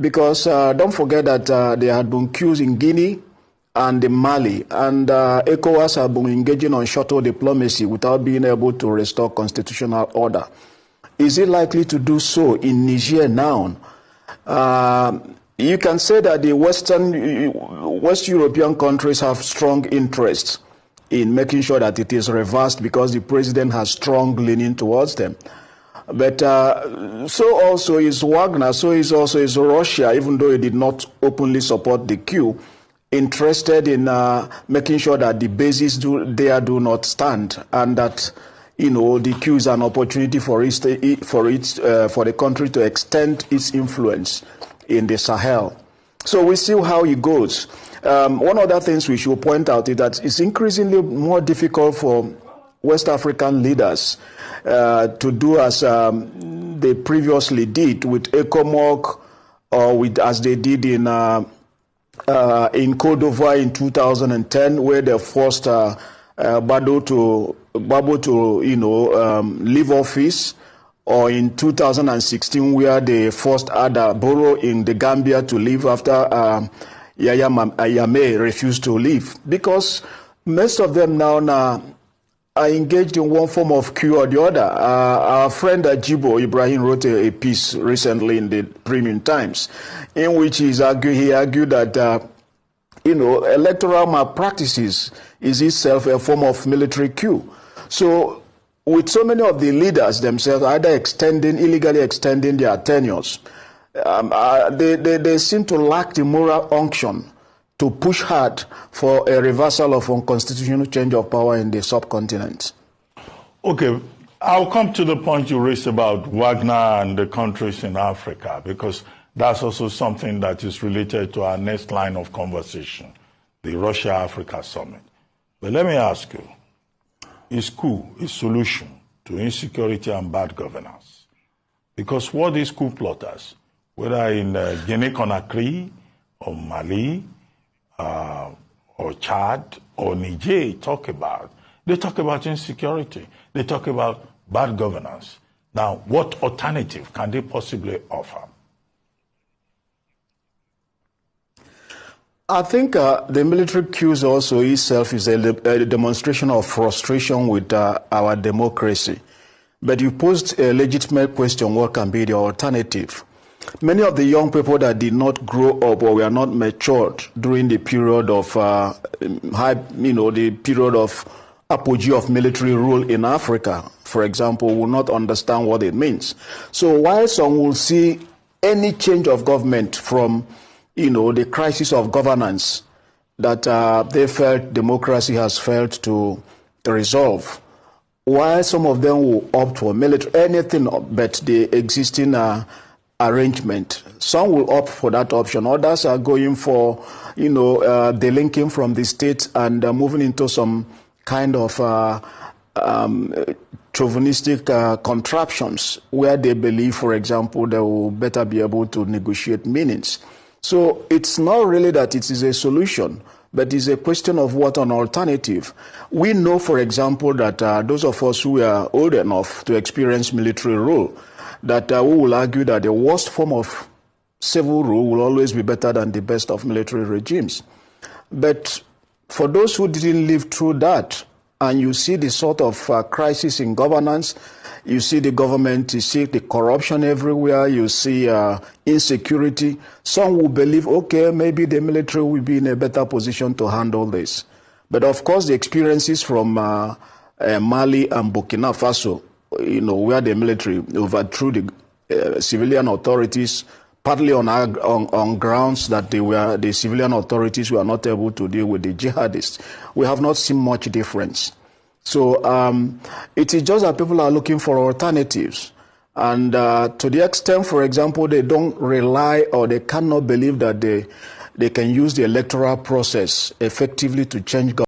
because don't forget that there had been coups in Guinea and in Mali, and ECOWAS have been engaging on shuttle diplomacy without being able to restore constitutional order. Is it likely to do so in Niger now? You can say that the West European countries have strong interests in making sure that it is reversed because the president has strong leaning towards them. But so also is Wagner, so is also Russia, even though it did not openly support the coup, interested in making sure that the bases do not stand, and that the coup is an opportunity for the country to extend its influence in the Sahel. So we see how it goes. One of the things we should point out is that it's increasingly more difficult for West African leaders to do as they previously did with ECOMOG, or as they did in Côte d'Ivoire in 2010, where they forced Gbagbo to leave office, or in 2016, where they forced Adama Barrow in the Gambia to leave after Yahya Jammeh refused to leave, because most of them now are engaged in one form of coup or the other. Our friend Jibo Ibrahim wrote a piece recently in the Premium Times, in which he argued that electoral malpractices is itself a form of military coup. So with so many of the leaders themselves either illegally extending their tenures, they seem to lack the moral unction to push hard for a reversal of unconstitutional change of power in the subcontinent. Okay, I'll come to the point you raised about Wagner and the countries in Africa, because that's also something that is related to our next line of conversation, the Russia-Africa Summit. But let me ask you, is coup a solution to insecurity and bad governance? Because what these coup plotters, whether in Guinea-Conakry or Mali or Chad or Niger, they talk about insecurity. They talk about bad governance. Now, what alternative can they possibly offer? I think the military coups also itself is a demonstration of frustration with our democracy. But you posed a legitimate question, what can be the alternative? Many of the young people that did not grow up or were not matured during the period of the period of apogee of military rule in Africa, for example, will not understand what it means. So while some will see any change of government from the crisis of governance that they felt democracy has failed to resolve, while some of them will opt for military, anything but the existing arrangement. Some will opt for that option. Others are going for, delinking from the state and moving into some kind of chauvinistic contraptions where they believe, for example, they will better be able to negotiate meanings. So it's not really that it is a solution, but it's a question of what an alternative. We know, for example, that those of us who are old enough to experience military rule, that we will argue that the worst form of civil rule will always be better than the best of military regimes. But for those who didn't live through that, and you see the sort of crisis in governance, you see the government, you see the corruption everywhere, you see insecurity, some will believe, okay, maybe the military will be in a better position to handle this. But of course, the experiences from Mali and Burkina Faso, where the military overthrew the civilian authorities, partly on grounds that the civilian authorities were not able to deal with the jihadists. We have not seen much difference. So it is just that people are looking for alternatives. And to the extent, for example, they don't rely or they cannot believe that they can use the electoral process effectively to change government.